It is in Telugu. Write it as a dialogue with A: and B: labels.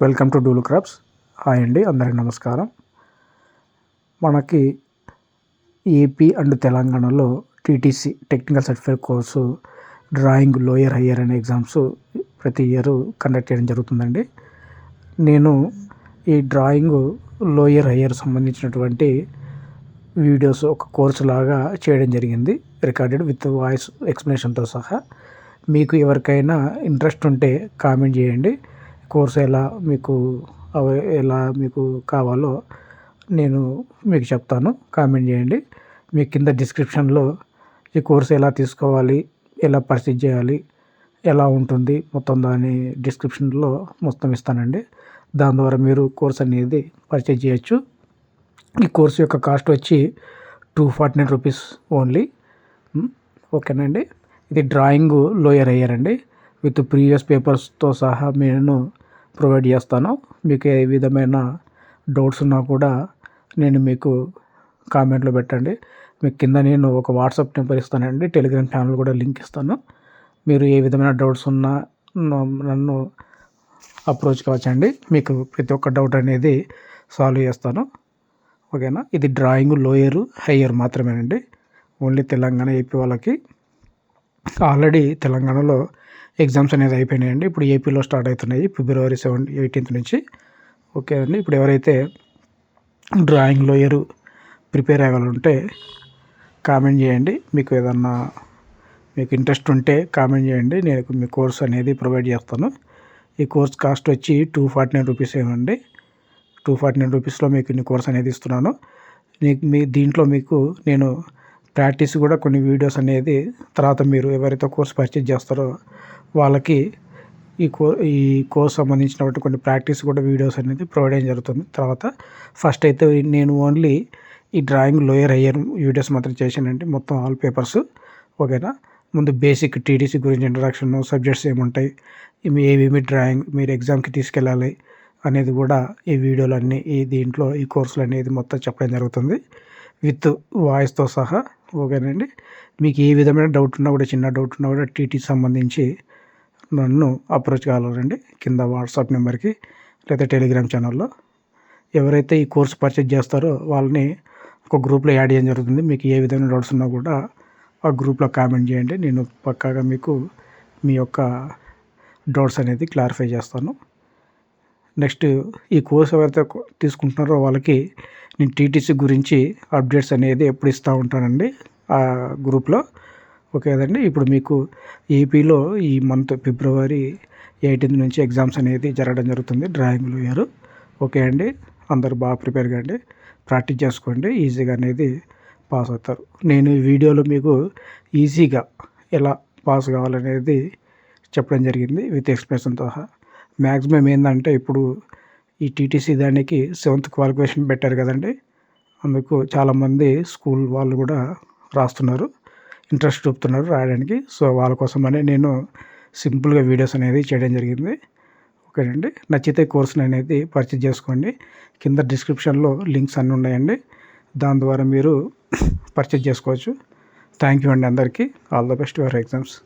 A: వెల్కమ్ టు డూలు క్రాప్స్. హాయ్ అండి, అందరికీ నమస్కారం. మనకి ఏపీ అండ్ తెలంగాణలో TTC technical certificate course drawing lower higher అనే ఎగ్జామ్స్ ప్రతి ఇయర్ కండక్ట్ చేయడం జరుగుతుందండి. నేను ఈ డ్రాయింగ్ లోయర్ హయ్యర్ సంబంధించినటువంటి వీడియోస్ ఒక కోర్సు లాగా చేయడం జరిగింది, రికార్డెడ్ విత్ వాయిస్ ఎక్స్ప్లెనేషన్తో సహా. మీకు ఎవరికైనా ఇంట్రెస్ట్ ఉంటే కామెంట్ చేయండి. కోర్సు ఎలా మీకు కావాలో నేను మీకు చెప్తాను, కామెంట్ చేయండి. మీ కింద డిస్క్రిప్షన్లో ఈ కోర్సు ఎలా తీసుకోవాలి, ఎలా పర్చేజ్ చేయాలి, ఎలా ఉంటుంది మొత్తం దాని డిస్క్రిప్షన్లో మొత్తం ఇస్తానండి. దాని ద్వారా మీరు కోర్స్ అనేది పర్చేజ్ చేయొచ్చు. ఈ కోర్సు యొక్క కాస్ట్ వచ్చి 249 రూపీస్ ఓన్లీ. ఓకేనండి. ఇది డ్రాయింగ్ లోయర్ హయ్యర్ అండి, విత్ ప్రీవియస్ పేపర్స్తో సహా నేను ప్రొవైడ్ చేస్తాను. మీకు ఏ విధమైన డౌట్స్ ఉన్నా కూడా నేను మీకు కామెంట్లో పెట్టండి. మీకు కింద నేను ఒక వాట్సాప్ నెంబర్ ఇస్తానండి, టెలిగ్రామ్ ఛానల్ కూడా లింక్ ఇస్తాను. మీరు ఏ విధమైన డౌట్స్ ఉన్నా నన్ను అప్రోచ్ కావచ్చండి. మీకు ప్రతి ఒక్క డౌట్ అనేది సాల్వ్ చేస్తాను. ఓకేనా. ఇది డ్రాయింగ్ లోయర్ హయ్యర్ మాత్రమేనండి, ఓన్లీ తెలంగాణ ఏపీ వాళ్ళకి. ఆల్రెడీ తెలంగాణలో ఎగ్జామ్స్ అనేది అయిపోయినాయండి. ఇప్పుడు ఏపీలో స్టార్ట్ అవుతున్నాయి ఫిబ్రవరి 18th నుంచి. ఓకే అండి. ఇప్పుడు ఎవరైతే డ్రాయింగ్ లోయర్ ప్రిపేర్ అవ్వాలంటే కామెంట్ చేయండి. మీకు ఇంట్రెస్ట్ ఉంటే కామెంట్ చేయండి, నేను మీ కోర్స్ అనేది ప్రొవైడ్ చేస్తాను. ఈ కోర్స్ కాస్ట్ వచ్చి 249 రూపీస్ ఏమండి. 249 రూపీస్లో మీకు ఈ కోర్స్ అనేది ఇస్తున్నాను. దీంట్లో మీకు నేను ప్రాక్టీస్ కూడా కొన్ని వీడియోస్ అనేది తర్వాత మీరు ఎవరైతే కోర్స్ పర్చేజ్ చేస్తారో వాళ్ళకి ఈ కోర్స్ సంబంధించినటువంటి కొన్ని ప్రాక్టీస్ కూడా వీడియోస్ అనేది ప్రొవైడ్ చేయడం జరుగుతుంది. తర్వాత ఫస్ట్ అయితే నేను ఓన్లీ ఈ డ్రాయింగ్ లోయర్ హయ్యర్ వీడియోస్ మాత్రం చేశానండి, మొత్తం ఆల్ పేపర్స్. ఓకేనా. ముందు బేసిక్ టీటీసీ గురించి ఇంట్రడక్షన్, సబ్జెక్ట్స్ ఏముంటాయి, ఏమేమి డ్రాయింగ్ మీరు ఎగ్జామ్కి తీసుకెళ్ళాలి అనేది కూడా ఈ వీడియోలు అన్నీ దీంట్లో ఈ కోర్సులు అనేది మొత్తం చెప్పడం జరుగుతుంది, విత్ వాయిస్తో సహా. ఓకేనండి. మీకు ఏ విధమైన డౌట్ ఉన్నా కూడా, చిన్న డౌట్ ఉన్నా కూడా టీటీకి సంబంధించి నన్ను అప్రోచ్ కావాలండి కింద వాట్సాప్ నెంబర్కి లేదా టెలిగ్రామ్ ఛానల్లో. ఎవరైతే ఈ కోర్స్ పర్చేజ్ చేస్తారో వాళ్ళని ఒక గ్రూప్లో యాడ్ చేయడం జరుగుతుంది. మీకు ఏ విధమైన డౌట్స్ ఉన్నా కూడా ఆ గ్రూప్లో కామెంట్ చేయండి, నేను పక్కాగా మీకు మీ యొక్క డౌట్స్ అనేది క్లారిఫై చేస్తాను. నెక్స్ట్ ఈ కోర్స్ ఎవరైతే తీసుకుంటున్నారో వాళ్ళకి నేను టీటీసీ గురించి అప్డేట్స్ అనేది ఎప్పుడు ఇస్తూ ఉంటానండి ఆ గ్రూప్లో. ఓకే కదండి. ఇప్పుడు మీకు ఏపీలో ఈ మంత్ ఫిబ్రవరి 18th నుంచి ఎగ్జామ్స్ అనేది జరగడం జరుగుతుంది, డ్రాయింగ్ లోయర్. ఓకే అండి. అందరూ బాగా ప్రిపేర్ కండి, ప్రాక్టీస్ చేసుకోండి, ఈజీగా అనేది పాస్ అవుతారు. నేను ఈ వీడియోలో మీకు ఈజీగా ఎలా పాస్ కావాలనేది చెప్పడం జరిగింది, విత్ ఎక్స్ప్రెషన్తో సహా. మ్యాక్సిమం ఏంటంటే ఇప్పుడు ఈ టీటీసీ దానికి 7th క్వాలిఫికేషన్ పెట్టారు కదండి, అందుకు చాలామంది స్కూల్ వాళ్ళు కూడా రాస్తున్నారు, ఇంట్రెస్ట్ చూపుతున్నారు రాయడానికి. సో వాళ్ళ కోసమనే నేను సింపుల్గా వీడియోస్ అనేది చేయడం జరిగింది. ఓకేనండి. నచ్చితే కోర్సుని అనేది పర్చేజ్ చేసుకోండి. కింద డిస్క్రిప్షన్లో లింక్స్ అన్నీ ఉన్నాయండి, దాని ద్వారా మీరు పర్చేజ్ చేసుకోవచ్చు. థ్యాంక్ యూ అండి అందరికీ. All the best your exams.